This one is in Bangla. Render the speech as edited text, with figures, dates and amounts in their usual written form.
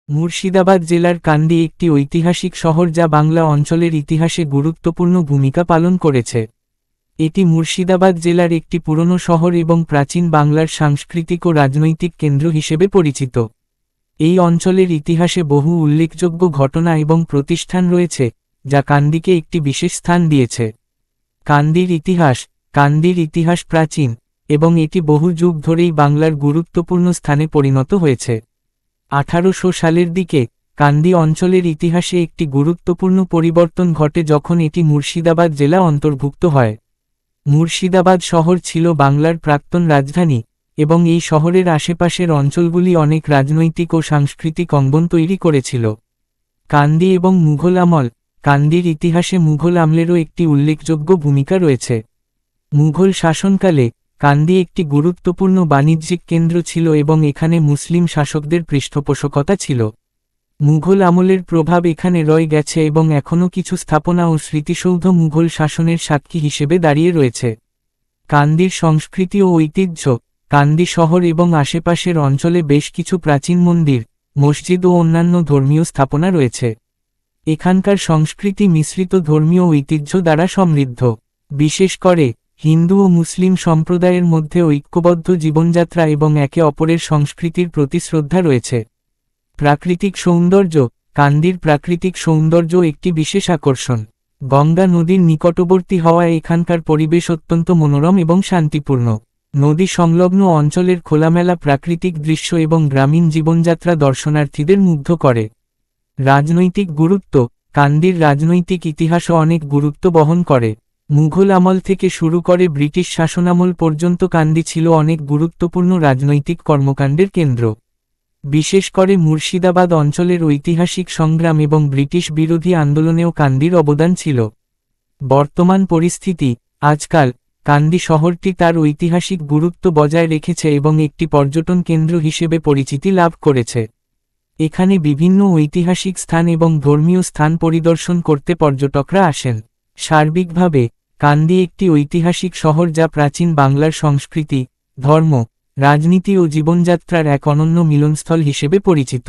মুর্শিদাবাদ জেলার কান্দি একটি ঐতিহাসিক শহর যা বাংলা অঞ্চলের ইতিহাসে গুরুত্বপূর্ণ ভূমিকা পালন করেছে। এটি মুর্শিদাবাদ জেলার একটি পুরনো শহর এবং প্রাচীন বাংলার সাংস্কৃতিক ও রাজনৈতিক কেন্দ্র হিসেবে পরিচিত। এই অঞ্চলের ইতিহাসে বহু উল্লেখযোগ্য ঘটনা এবং প্রতিষ্ঠান রয়েছে, যা কান্দিকে একটি বিশেষ স্থান দিয়েছে। কান্দির ইতিহাস প্রাচীন, এবং এটি বহু যুগ ধরেই বাংলার গুরুত্বপূর্ণ স্থানে পরিণত হয়েছে। 1800 সালের দিকে কান্দি অঞ্চলের ইতিহাসে একটি গুরুত্বপূর্ণ পরিবর্তন ঘটে যখন এটি মুর্শিদাবাদ জেলা অন্তর্ভুক্ত হয়। মুর্শিদাবাদ শহর ছিল বাংলার প্রাক্তন রাজধানী, এবং এই শহরের আশেপাশের অঞ্চলগুলি অনেক রাজনৈতিক ও সাংস্কৃতিক অঙ্গন তৈরি করেছিল। কান্দি এবং মুঘল আমল। কান্দির ইতিহাসে মুঘল আমলেরও একটি উল্লেখযোগ্য ভূমিকা রয়েছে। মুঘল শাসনকালে কান্দি একটি গুরুত্বপূর্ণ বাণিজ্যিক কেন্দ্র ছিল এবং এখানে মুসলিম শাসকদের পৃষ্ঠপোষকতা ছিল। মুঘল আমলের প্রভাব এখানে রয়ে গেছে এবং এখনও কিছু স্থাপনা ও স্মৃতিসৌধ মুঘল শাসনের সাক্ষী হিসেবে দাঁড়িয়ে রয়েছে। কান্দির সংস্কৃতি ও ঐতিহ্য। কান্দি শহর এবং আশেপাশের অঞ্চলে বেশ কিছু প্রাচীন মন্দির, মসজিদ ও অন্যান্য ধর্মীয় স্থাপনা রয়েছে। এখানকার সংস্কৃতি মিশ্রিত ধর্মীয় ঐতিহ্য দ্বারা সমৃদ্ধ। বিশেষ করে হিন্দু ও মুসলিম সম্প্রদায়ের মধ্যে ঐক্যবদ্ধ জীবনযাত্রা এবং একে অপরের সংস্কৃতির প্রতি শ্রদ্ধা রয়েছে। প্রাকৃতিক সৌন্দর্য। কান্দির প্রাকৃতিক সৌন্দর্য একটি বিশেষ আকর্ষণ। গঙ্গা নদীর নিকটবর্তী হওয়ায় এখানকার পরিবেশ অত্যন্ত মনোরম এবং শান্তিপূর্ণ। নদী সংলগ্ন অঞ্চলের খোলামেলা প্রাকৃতিক দৃশ্য এবং গ্রামীণ জীবনযাত্রা দর্শনার্থীদের মুগ্ধ করে। রাজনৈতিক গুরুত্ব। কান্দির রাজনৈতিক ইতিহাসও অনেক গুরুত্ব বহন করে। মুঘল আমল থেকে শুরু করে ব্রিটিশ শাসনামল পর্যন্ত কান্দি ছিল অনেক গুরুত্বপূর্ণ রাজনৈতিক কর্মকাণ্ডের কেন্দ্র। বিশেষ করে মুর্শিদাবাদ অঞ্চলের ঐতিহাসিক সংগ্রাম এবং ব্রিটিশ বিরোধী আন্দোলনেও কান্দির অবদান ছিল। বর্তমান পরিস্থিতি। আজকাল কান্দি শহরটি তার ঐতিহাসিক গুরুত্ব বজায় রেখেছে এবং একটি পর্যটন কেন্দ্র হিসেবে পরিচিতি লাভ করেছে। এখানে বিভিন্ন ঐতিহাসিক স্থান এবং ধর্মীয় স্থান পরিদর্শন করতে পর্যটকরা আসেন। সার্বিকভাবে কান্দি একটি ঐতিহাসিক শহর যা প্রাচীন বাংলার সংস্কৃতি, ধর্ম, রাজনীতি ও জীবনযাত্রার এক অনন্য মিলনস্থল হিসেবে পরিচিত।